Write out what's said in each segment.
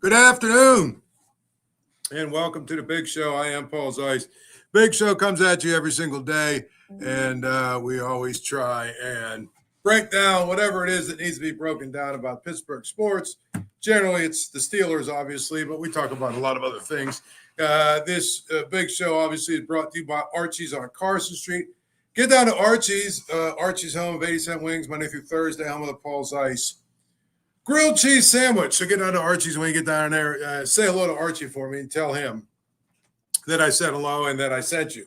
Good afternoon, and welcome to the Big Show. I am Paul Zeise. Big Show comes at you every single day, and we always try and break down whatever it is that needs to be broken down about Pittsburgh sports. Generally, it's the Steelers, obviously, but we talk about a lot of other things. This Big Show, obviously, is brought to you by Archie's on Carson Street. Get down to Archie's. Archie's home of 80-cent wings, Monday through Thursday, home of the Paul Zeise grilled cheese sandwich. So get down to Archie's when you get down there. Say hello to Archie for me and tell him that I said hello and that I sent you.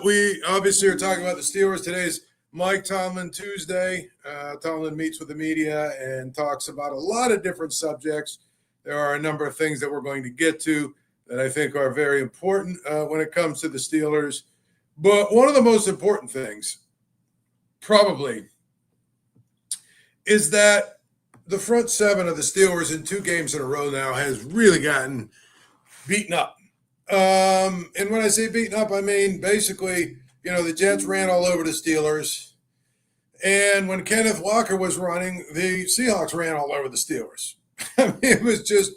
We obviously are talking about the Steelers. Today's Mike Tomlin Tuesday. Tomlin meets with the media and talks about a lot of different subjects. There are a number of things that we're going to get to that I think are very important when it comes to the Steelers. But one of the most important things probably is that the front seven of the Steelers in 2 games in a row now has really gotten beaten up. And when I say beaten up, I mean basically, the Jets ran all over the Steelers. And when Kenneth Walker was running, the Seahawks ran all over the Steelers. I mean, it was just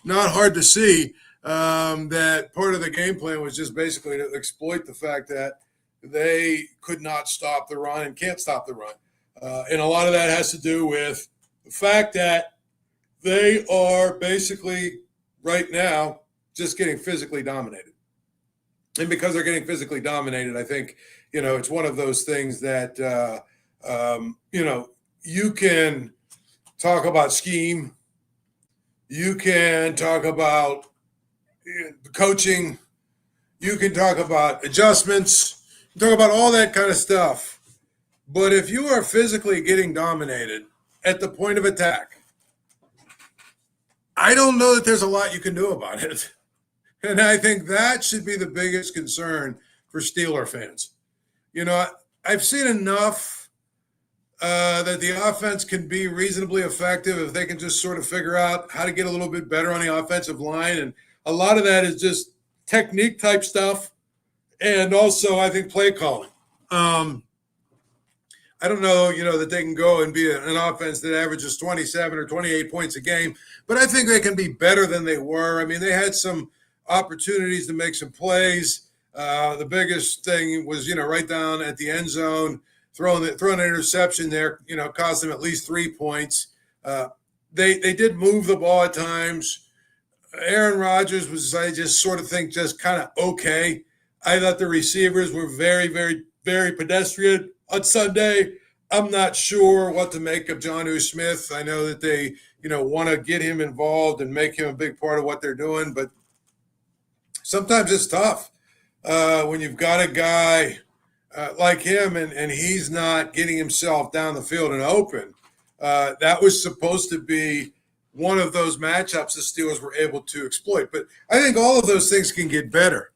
not hard to see that part of the game plan was just basically to exploit the fact that they could not stop the run and can't stop the run. And a lot of that has to do with the fact that they are basically right now just getting physically dominated. And because they're getting physically dominated, I think, it's one of those things that, you can talk about scheme. You can talk about coaching. You can talk about adjustments. You can talk about all that kind of stuff. But if you are physically getting dominated at the point of attack, I don't know that there's a lot you can do about it. And I think that should be the biggest concern for Steeler fans. I've seen enough that the offense can be reasonably effective if they can just sort of figure out how to get a little bit better on the offensive line. And a lot of that is just technique type stuff. And also, I think, play calling. I don't know, that they can go and be an offense that averages 27 or 28 points a game, but I think they can be better than they were. I mean, they had some opportunities to make some plays. The biggest thing was, right down at the end zone, throwing an interception there, cost them at least 3 points. They did move the ball at times. Aaron Rodgers was, I just sort of think, just kind of okay. I thought the receivers were very, very, very pedestrian on Sunday. I'm not sure what to make of Jonnu Smith. I know that they, want to get him involved and make him a big part of what they're doing, but sometimes it's tough when you've got a guy like him and he's not getting himself down the field and open. That was supposed to be one of those matchups the Steelers were able to exploit. But I think all of those things can get better.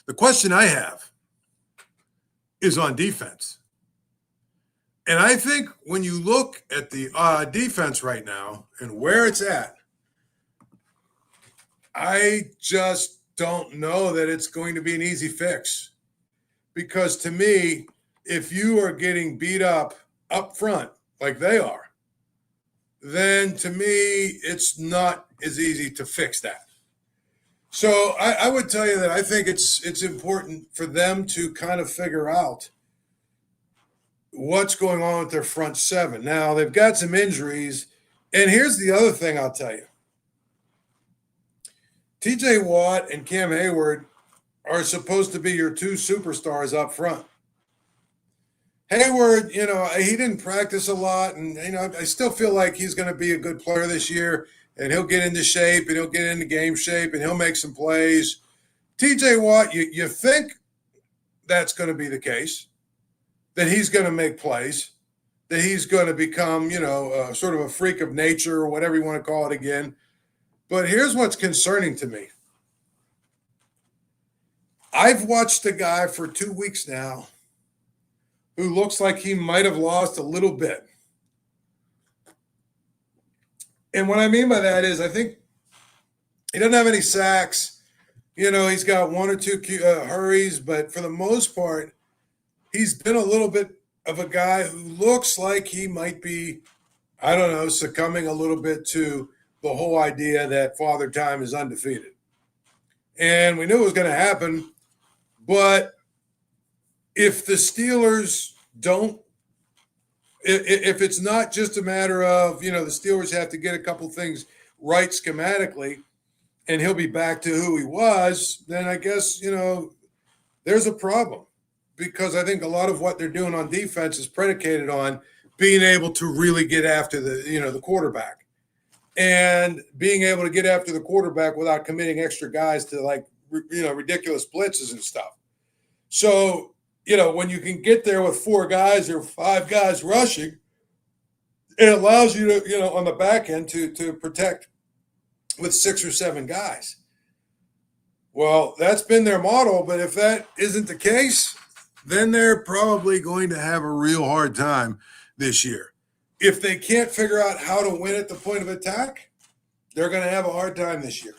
The question I have is on defense. And I think when you look at the defense right now and where it's at, I just don't know that it's going to be an easy fix. Because to me, if you are getting beat up front like they are, then to me, it's not as easy to fix that. So I would tell you that I think it's important for them to kind of figure out what's going on with their front seven. Now, they've got some injuries. And here's the other thing I'll tell you. T.J. Watt and Cam Heyward are supposed to be your 2 superstars up front. Heyward, he didn't practice a lot. And, I still feel like he's going to be a good player this year. And he'll get into shape, and he'll get into game shape, and he'll make some plays. T.J. Watt, you think that's going to be the case, that he's going to make plays, that he's going to become, sort of a freak of nature or whatever you want to call it again. But here's what's concerning to me. I've watched a guy for 2 weeks now who looks like he might have lost a little bit. And what I mean by that is I think he doesn't have any sacks. He's got 1 or 2 hurries, but for the most part, he's been a little bit of a guy who looks like he might be, succumbing a little bit to the whole idea that Father Time is undefeated. And we knew it was going to happen, but if the Steelers don't, if it's not just a matter of, the Steelers have to get a couple things right schematically and he'll be back to who he was, then I guess, there's a problem, because I think a lot of what they're doing on defense is predicated on being able to really get after the quarterback. And being able to get after the quarterback without committing extra guys to ridiculous blitzes and stuff. So, when you can get there with 4 guys or 5 guys rushing, it allows you to, on the back end to protect with 6 or 7 guys. Well, that's been their model, but if that isn't the case, then they're probably going to have a real hard time this year. If they can't figure out how to win at the point of attack, they're going to have a hard time this year.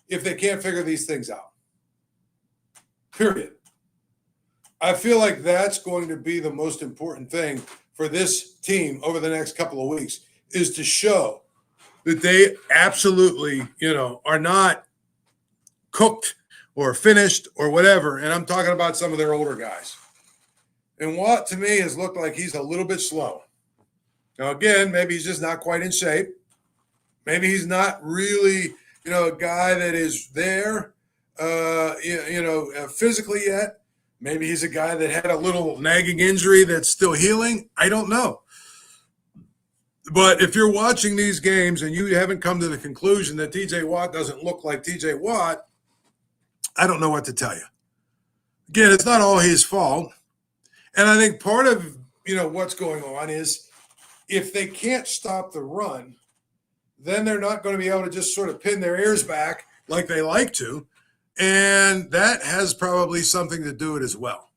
If they can't figure these things out. Period. I feel like that's going to be the most important thing for this team over the next couple of weeks, is to show that they absolutely, are not cooked or finished or whatever. And I'm talking about some of their older guys. And Watt, to me, has looked like he's a little bit slow. Now, again, maybe he's just not quite in shape. Maybe he's not really, a guy that is there, physically yet. Maybe he's a guy that had a little nagging injury that's still healing. I don't know. But if you're watching these games and you haven't come to the conclusion that TJ Watt doesn't look like TJ Watt, I don't know what to tell you. Again, it's not all his fault. And I think part of, what's going on is, if they can't stop the run, then they're not going to be able to just sort of pin their ears back like they like to. And that has probably something to do with it as well.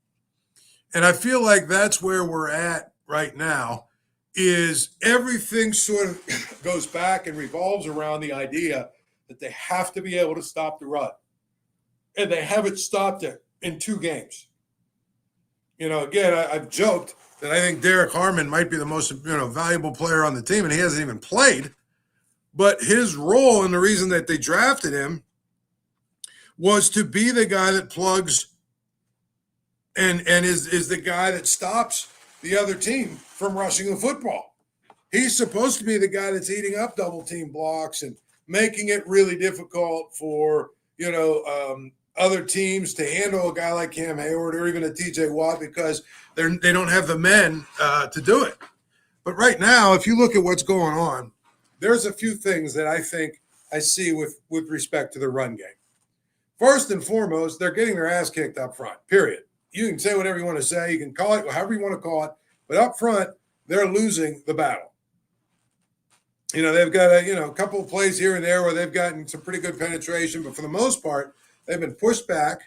And I feel like that's where we're at right now, is everything sort of goes back and revolves around the idea that they have to be able to stop the run. And they haven't stopped it in 2 games. Again, I've joked that I think Derrick Harmon might be the most, valuable player on the team, and he hasn't even played. But his role, and the reason that they drafted him, was to be the guy that plugs and is the guy that stops the other team from rushing the football. He's supposed to be the guy that's eating up double team blocks and making it really difficult for, other teams to handle a guy like Cam Heyward or even a TJ Watt, because they don't have the men to do it. But right now, if you look at what's going on, there's a few things that I think I see with respect to the run game. First and foremost, they're getting their ass kicked up front, period. You can say whatever you want to say. You can call it however you want to call it. But up front, they're losing the battle. They've got a couple of plays here and there where they've gotten some pretty good penetration, but for the most part, they've been pushed back,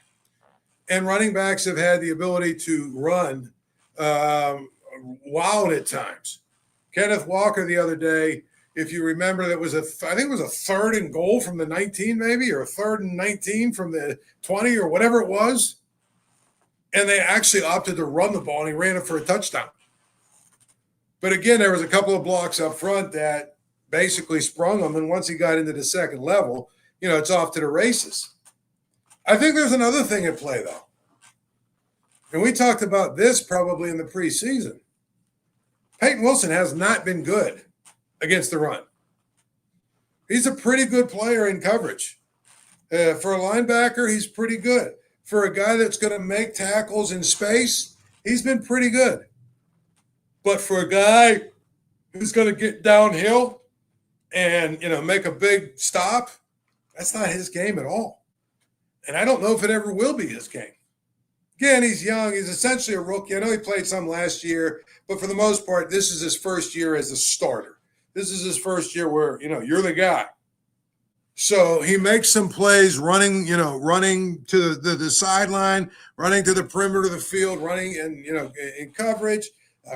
and running backs have had the ability to run wild at times. Kenneth Walker the other day, if you remember, I think it was a 3rd and goal from the 19 maybe, or a 3rd and 19 from the 20 or whatever it was. And they actually opted to run the ball, and he ran it for a touchdown. But again, there was a couple of blocks up front that basically sprung him. And once he got into the second level, it's off to the races. I think there's another thing at play, though. And we talked about this probably in the preseason. Peyton Wilson has not been good against the run. He's a pretty good player in coverage. For a linebacker, he's pretty good. For a guy that's going to make tackles in space, he's been pretty good. But for a guy who's going to get downhill and, make a big stop, that's not his game at all. And I don't know if it ever will be his game. Again, he's young. He's essentially a rookie. I know he played some last year, but for the most part, this is his first year as a starter. This is his first year where, you're the guy. So he makes some plays running to the sideline, running to the perimeter of the field, running and, in coverage,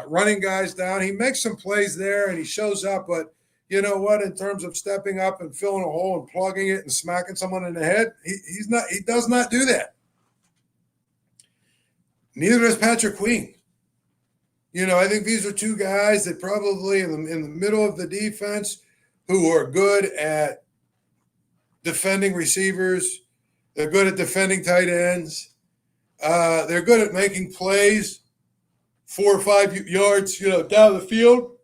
running guys down. He makes some plays there and he shows up, but you know what, in terms of stepping up and filling a hole and plugging it and smacking someone in the head, he does not do that. Neither does Patrick Queen. I think these are 2 guys that probably in the middle of the defense who are good at defending receivers. They're good at defending tight ends. They're good at making plays 4 or 5 yards, down the field.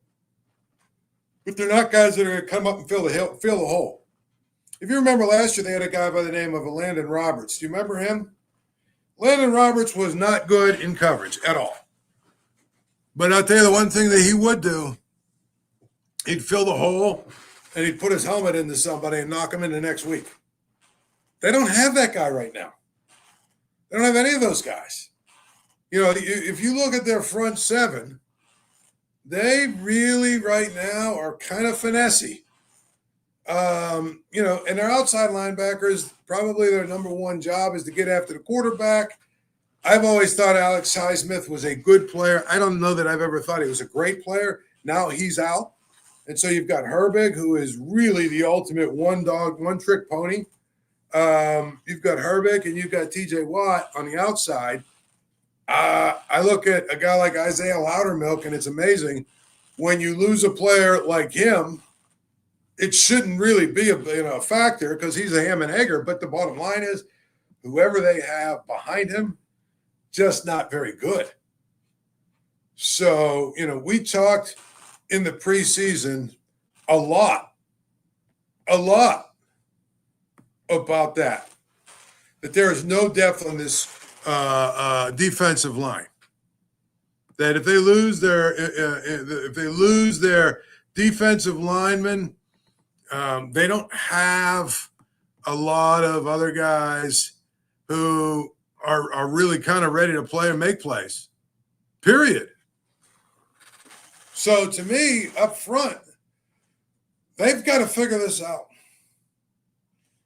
But they're not guys that are going to come up and fill the hole. If you remember last year, they had a guy by the name of Landon Roberts. Do you remember him? Landon Roberts was not good in coverage at all. But I'll tell you the one thing that he would do, he'd fill the hole and he'd put his helmet into somebody and knock him into next week. They don't have that guy right now. They don't have any of those guys. If you look at their front seven, they really right now are kind of finessey. And their outside linebackers, probably their number one job is to get after the quarterback. I've always thought Alex Highsmith was a good player. I don't know that I've ever thought he was a great player. Now he's out. And so you've got Herbig, who is really the ultimate one-trick pony. You've got Herbig and you've got TJ Watt on the outside. I look at a guy like Isaiah Loudermilk, and it's amazing. When you lose a player like him, it shouldn't really be a factor because he's a ham and egger. But the bottom line is, whoever they have behind him, just not very good. So, we talked in the preseason a lot about that there is no depth on this defensive line. That if they lose their defensive linemen, they don't have a lot of other guys who are really kind of ready to play and make plays, period. So to me, up front, they've got to figure this out.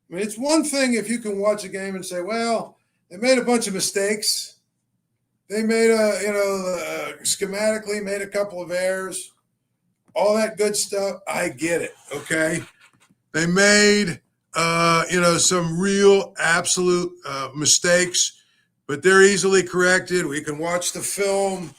I mean, it's one thing if you can watch a game and say, well, they made a bunch of mistakes. They made schematically made a couple of errors, all that good stuff. I get it. Okay. They made, some real absolute mistakes, but they're easily corrected. We can watch the film.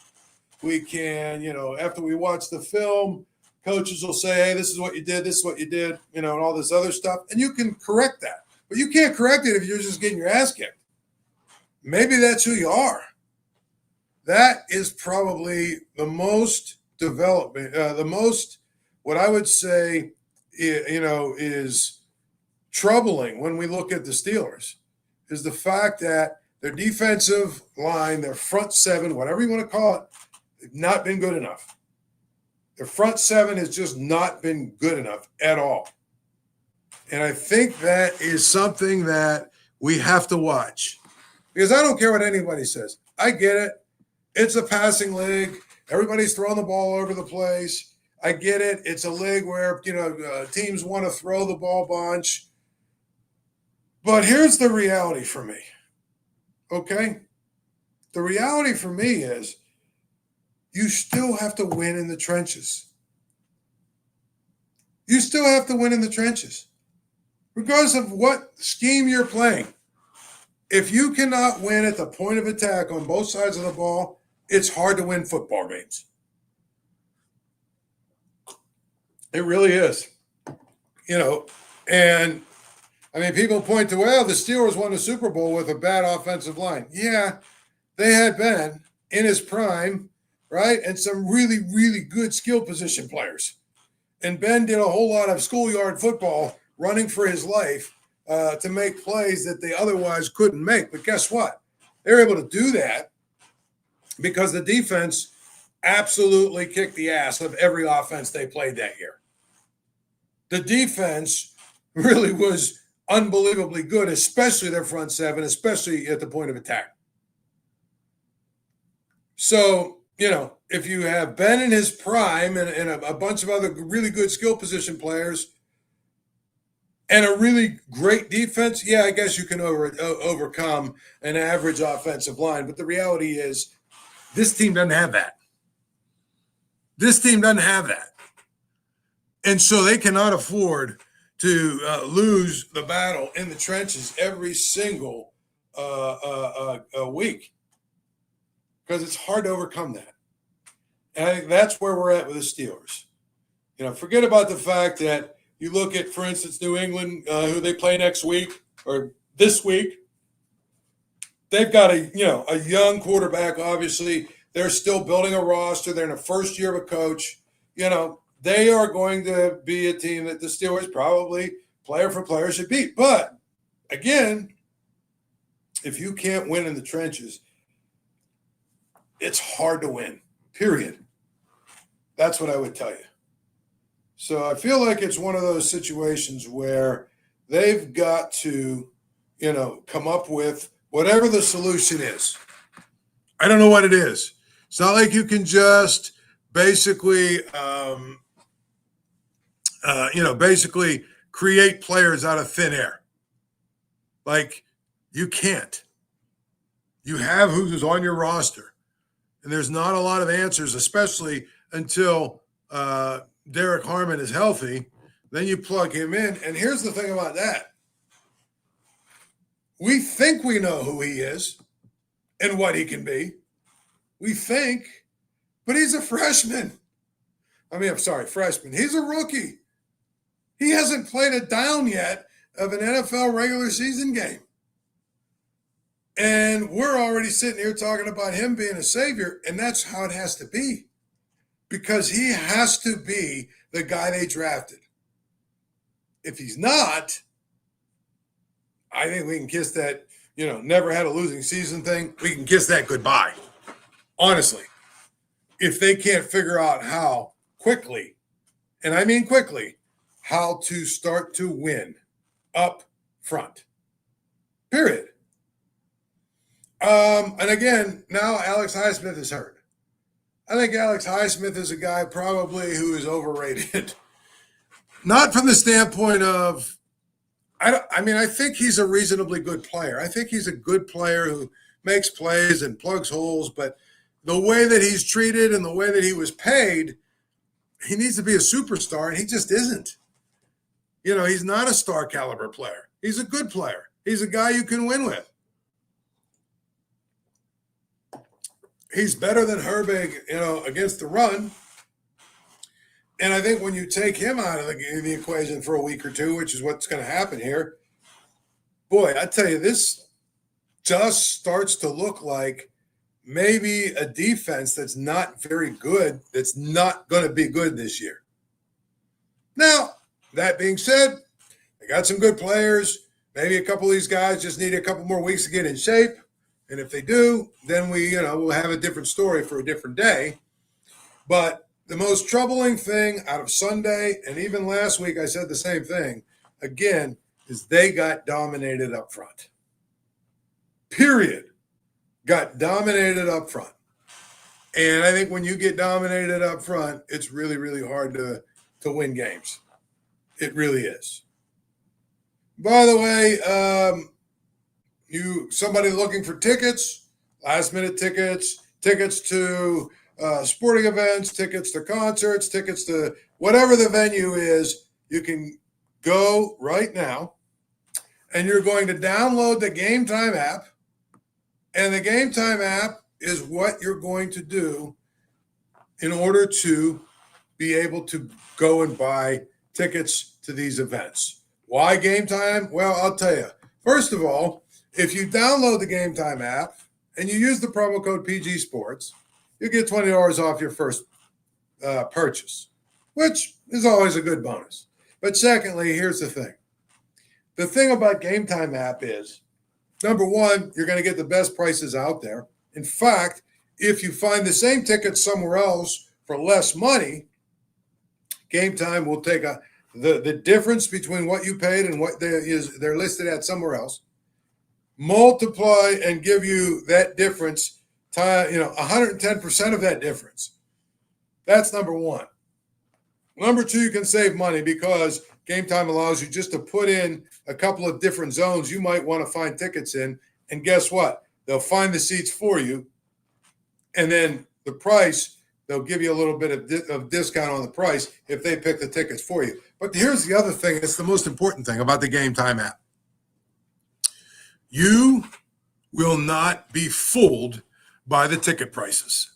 We can, after we watch the film, coaches will say, hey, this is what you did, and all this other stuff. And you can correct that. But you can't correct it if you're just getting your ass kicked. Maybe that's who you are. That is probably the most what I would say, is troubling when we look at the Steelers, is the fact that their defensive line, their front seven, whatever you want to call it, they've not been good enough. Their front seven has just not been good enough at all. And I think that is something that we have to watch. Because I don't care what anybody says. I get it. It's a passing league. Everybody's throwing the ball over the place. I get it. It's a league where, teams want to throw the ball bunch. But here's the reality for me. Okay? The reality for me is you still have to win in the trenches. You still have to win in the trenches. Regardless of what scheme you're playing. If you cannot win at the point of attack on both sides of the ball, it's hard to win football games. It really is. And I mean, people point to, well, the Steelers won the Super Bowl with a bad offensive line. Yeah, they had Ben in his prime, right? And some really, really good skill position players. And Ben did a whole lot of schoolyard football running for his life to make plays that they otherwise couldn't make. But guess what? They were able to do that because the defense absolutely kicked the ass of every offense they played that year. The defense really was unbelievably good, especially their front seven, especially at the point of attack. So, if you have Ben in his prime and a bunch of other really good skill position players and a really great defense, yeah, I guess you can overcome an average offensive line. But the reality is this team doesn't have that. And so they cannot afford to lose the battle in the trenches every single week because it's hard to overcome that. And I think that's where we're at with the Steelers. Forget about the fact that You look at, for instance, New England, who they play next week or this week. They've got a young quarterback. Obviously, they're still building a roster. They're in the first year of a coach. They are going to be a team that the Steelers probably player for player should beat. But again, if you can't win in the trenches, it's hard to win, period. That's what I would tell you. So I feel like it's one of those situations where they've got to, come up with whatever the solution is. I don't know what it is. It's not like you can just basically, basically create players out of thin air. Like, you can't. You have who's on your roster. And there's not a lot of answers, especially until Derrick Harmon is healthy. Then you plug him in. And here's the thing about that. We think we know who he is and what he can be. We think, but he's a freshman. Freshman. He's a rookie. He hasn't played a down yet of an NFL regular season game. And we're already sitting here talking about him being a savior, and that's how it has to be. Because he has to be the guy they drafted. If he's not, I think we can kiss that, never had a losing season thing. We can kiss that goodbye. Honestly. If they can't figure out how quickly, and I mean quickly, how to start to win up front. Period. And again, now Alex Highsmith is hurt. I think Alex Highsmith is a guy probably who is overrated. Not from the standpoint of, I think he's a reasonably good player. I think he's a good player who makes plays and plugs holes, but the way that he's treated and the way that he was paid, he needs to be a superstar, and he just isn't. He's not a star caliber player. He's a good player. He's a guy you can win with. He's better than Herbig, against the run. And I think when you take him out of the equation for a week or two, which is what's going to happen here, boy, I tell you, this just starts to look like maybe a defense that's not very good, that's not going to be good this year. Now, that being said, they got some good players. Maybe a couple of these guys just need a couple more weeks to get in shape. And if they do, then we'll have a different story for a different day. But the most troubling thing out of Sunday, and even last week I said the same thing, again, is they got dominated up front. Period. Got dominated up front. And I think when you get dominated up front, it's really, really hard to win games. It really is. By the way, somebody looking for tickets, last minute tickets to sporting events, tickets to concerts, tickets to whatever the venue is, you can go right now and you're going to download the Game Time app. And the Game Time app is what you're going to do in order to be able to go and buy tickets to these events. Why Game Time? Well, I'll tell you. First of all, if you download the Game Time app and you use the promo code PG Sports, you get $20 off your first purchase, which is always a good bonus. But secondly, here's the thing. The thing about Game Time app is, number one, you're going to get the best prices out there. In fact, if you find the same tickets somewhere else for less money, Game Time will take the difference between what you paid and what they're listed at somewhere else, multiply and give you that difference, 110% of that difference. That's number one. Number two, you can save money because Game Time allows you just to put in a couple of different zones you might want to find tickets in. And guess what? They'll find the seats for you. And then the price, they'll give you a little bit of discount on the price if they pick the tickets for you. But here's the other thing. It's the most important thing about the Game Time app. You will not be fooled by the ticket prices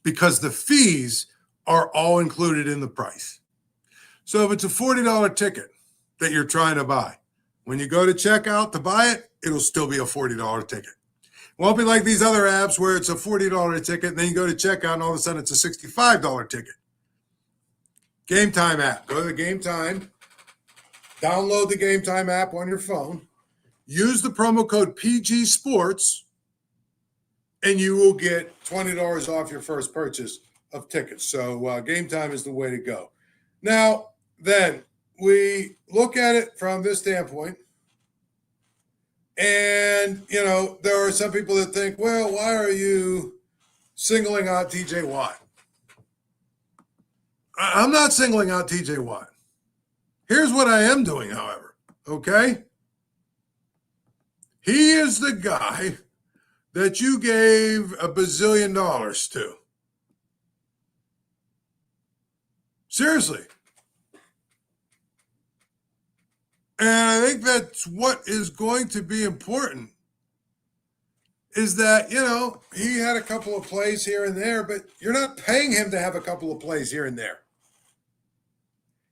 because the fees are all included in the price. So if it's a $40 ticket that you're trying to buy, when you go to checkout to buy it, it'll still be a $40 ticket. It won't be like these other apps where it's a $40 ticket, and then you go to checkout and all of a sudden it's a $65 ticket. Game Time app. Go to the Game Time. Download the Game Time app on your phone. Use the promo code PG Sports, and you will get $20 off your first purchase of tickets. So Game Time is the way to go. Now, then, we look at it from this standpoint. And, there are some people that think, well, why are you singling out TJ Watt? I'm not singling out TJ Watt. Here's what I am doing, however, okay? He is the guy that you gave $1 bazillion to. Seriously. And I think that's what is going to be important is that, he had a couple of plays here and there, but you're not paying him to have a couple of plays here and there.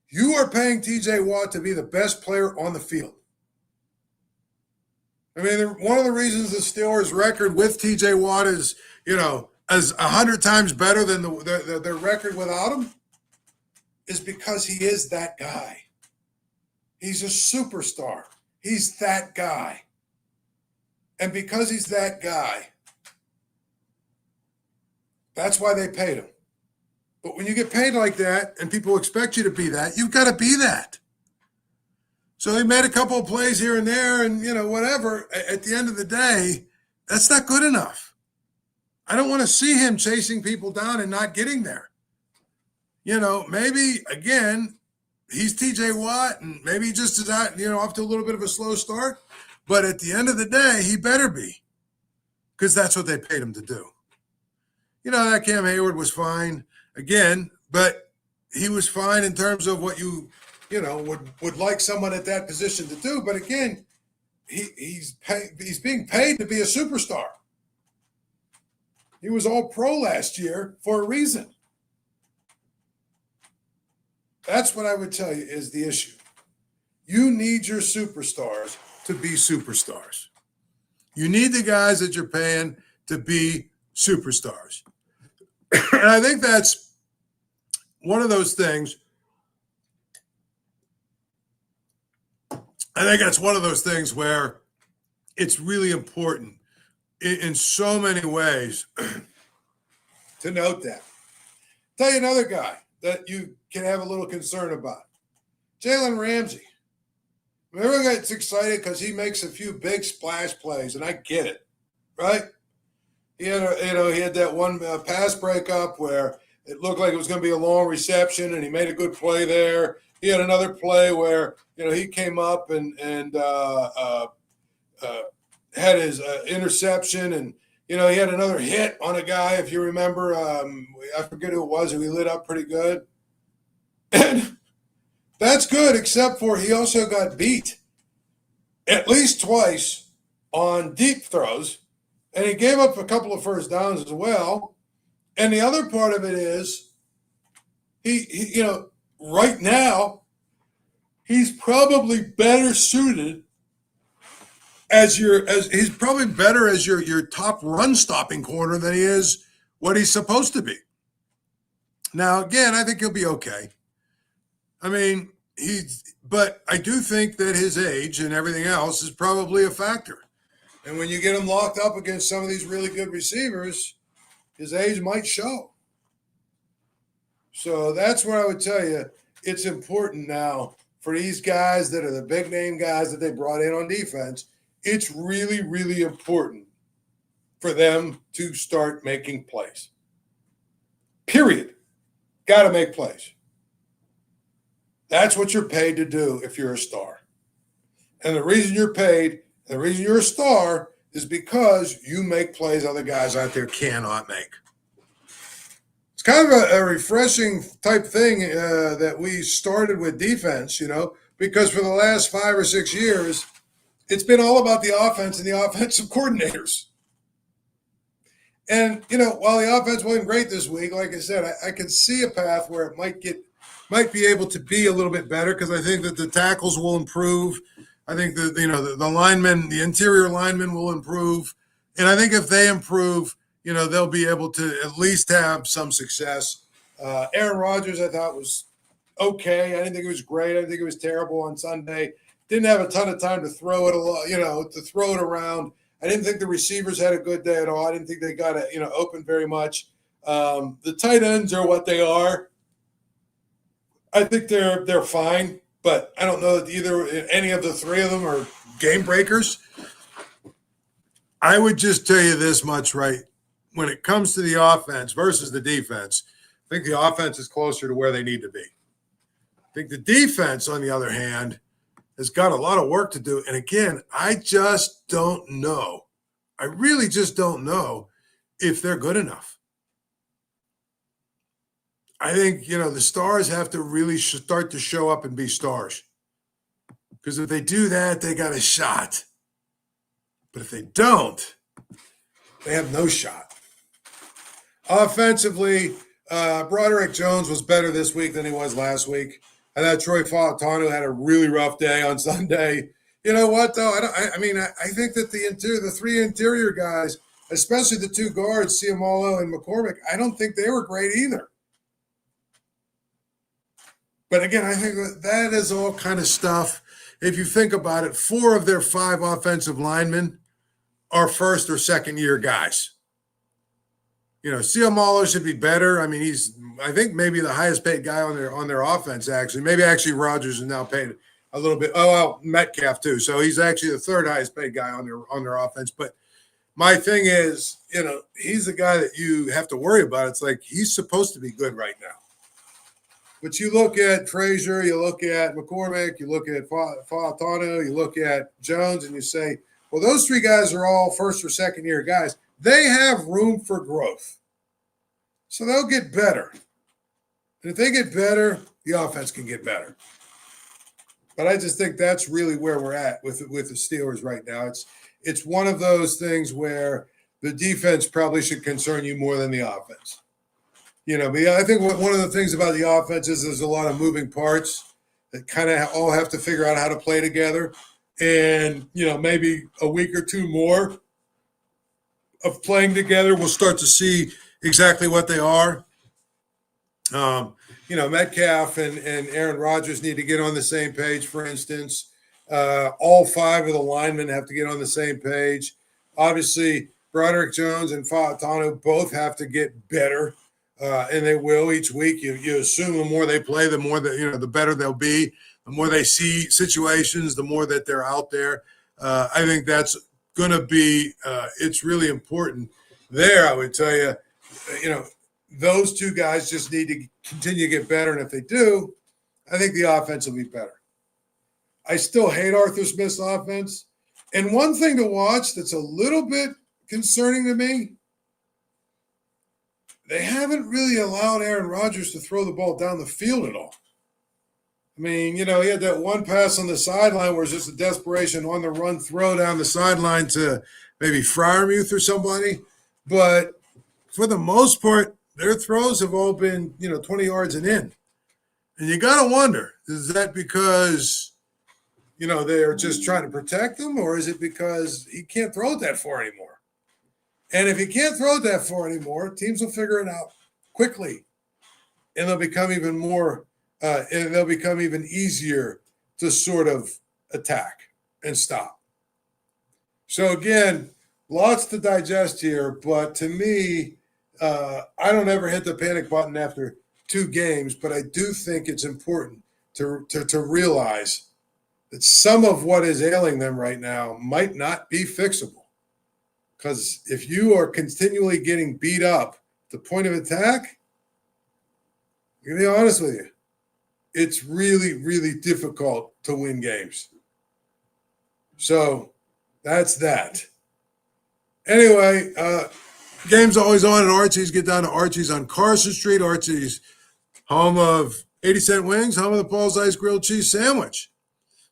You are paying TJ Watt to be the best player on the field. I mean, one of the reasons the Steelers' record with TJ Watt is, as 100 times better than their record without him is because he is that guy. He's a superstar. He's that guy. And because he's that guy, that's why they paid him. But when you get paid like that and people expect you to be that, you've got to be that. So he made a couple of plays here and there and, whatever. At the end of the day, that's not good enough. I don't want to see him chasing people down and not getting there. Maybe, again, he's TJ Watt and maybe he just is out, off to a little bit of a slow start. But at the end of the day, he better be because that's what they paid him to do. That Cam Heyward was fine again, but he was fine in terms of what you would like someone at that position to do. But again, he's being paid to be a superstar. He was all pro last year for a reason. That's what I would tell you is the issue. You need your superstars to be superstars. You need the guys that you're paying to be superstars. And I think that's one of those things. I think that's one of those things where it's really important in so many ways to note that. Tell you another guy that you can have a little concern about. Jalen Ramsey. Everyone gets excited because he makes a few big splash plays, and I get it, right? He had, he had that one pass breakup where it looked like it was going to be a long reception, and he made a good play there. He had another play where, he came up and had his interception, and, he had another hit on a guy, if you remember. I forget who it was, who he lit up pretty good. And that's good, except for he also got beat at least twice on deep throws, and he gave up a couple of first downs as well. And the other part of it is he right now he's probably better suited as your top run stopping corner than he is what he's supposed to be. Now, again, I think he'll be okay. I mean, but I do think that his age and everything else is probably a factor. And when you get him locked up against some of these really good receivers, his age might show. So that's where I would tell you it's important now for these guys that are the big name guys that they brought in on defense. It's really, really important for them to start making plays. Period. Got to make plays. That's what you're paid to do if you're a star. And the reason you're paid, the reason you're a star is because you make plays other guys out there cannot make. It's kind of a refreshing type thing that we started with defense, because for the last 5 or 6 years, it's been all about the offense and the offensive coordinators. And, while the offense wasn't great this week, like I said, I can see a path where it might might be able to be a little bit better because I think that the tackles will improve. I think that the linemen, the interior linemen will improve, and I think if they improve, they'll be able to at least have some success. Aaron Rodgers, I thought was okay. I didn't think it was great. I didn't think it was terrible on Sunday. Didn't have a ton of time to throw it a lot, to throw it around. I didn't think the receivers had a good day at all. I didn't think they got it, open very much. The tight ends are what they are. I think they're fine, but I don't know that any of the three of them are game breakers. I would just tell you this much, right? When it comes to the offense versus the defense, I think the offense is closer to where they need to be. I think the defense, on the other hand, has got a lot of work to do. And again, I just don't know. I really just don't know if they're good enough. I think, the stars have to really start to show up and be stars. Because if they do that, they got a shot. But if they don't, they have no shot. Offensively, Broderick Jones was better this week than he was last week. I thought Troy Fautanu had a really rough day on Sunday. You know what, though? I think that the three interior guys, especially the two guards, Ciamalo and McCormick, I don't think they were great either. But again, I think that is all kind of stuff. If you think about it, 4 of their 5 offensive linemen are first or second year guys. Ciamalo should be better. I mean, he's, I think, maybe the highest paid guy on their offense, actually. Maybe actually Rodgers is now paid a little bit. Oh, well, Metcalf too. So he's actually the third highest paid guy on their offense. But my thing is, he's the guy that you have to worry about. It's like he's supposed to be good right now. But you look at Frazier, you look at McCormick, you look at Fautanu, you look at Jones, and you say, well, those 3 guys are all first or second year guys. They have room for growth. So they'll get better. And if they get better, the offense can get better. But I just think that's really where we're at with the Steelers right now. It's one of those things where the defense probably should concern you more than the offense. But I think one of the things about the offense is there's a lot of moving parts that kind of all have to figure out how to play together. And, maybe a week or 2 more of playing together, we'll start to see exactly what they are. Metcalf and Aaron Rodgers need to get on the same page, for instance. All 5 of the linemen have to get on the same page. Obviously, Broderick Jones and Fautanu both have to get better, and they will each week. You assume the more they play, the more that the better they'll be. The more they see situations, the more that they're out there. I think that's going to be it's really important there. I would tell you, those 2 guys just need to continue to get better. And if they do, I think the offense will be better. I still hate Arthur Smith's offense. And one thing to watch that's a little bit concerning to me, they haven't really allowed Aaron Rodgers to throw the ball down the field at all. I mean, he had that one pass on the sideline where it's just a desperation on the run throw down the sideline to maybe Freiermuth or somebody. But for the most part, their throws have all been, 20 yards and in. And you got to wonder, is that because, they're just trying to protect him, or is it because he can't throw it that far anymore? And if he can't throw it that far anymore, teams will figure it out quickly. And they'll become even more and they'll become even easier to sort of attack and stop. So again, lots to digest here, but to me, I don't ever hit the panic button after 2 games, but I do think it's important to realize that some of what is ailing them right now might not be fixable. Because if you are continually getting beat up at the point of attack, I'm going to be honest with you, it's really, really difficult to win games. So that's that. Anyway, game's always on at Archie's. Get down to Archie's on Carson Street. Archie's, home of 80-cent wings, home of the Paul Zeise grilled cheese sandwich.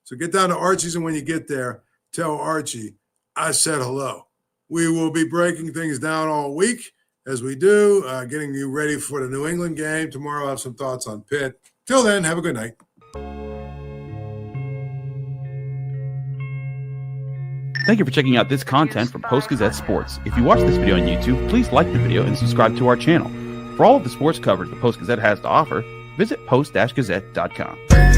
So get down to Archie's, and when you get there, tell Archie I said hello. We will be breaking things down all week, as we do, getting you ready for the New England game. Tomorrow I'll have some thoughts on Pitt. Till then, have a good night. Thank you for checking out this content from Post-Gazette Sports. If you watch this video on YouTube, please like the video and subscribe to our channel. For all of the sports coverage the Post-Gazette has to offer, visit post-gazette.com.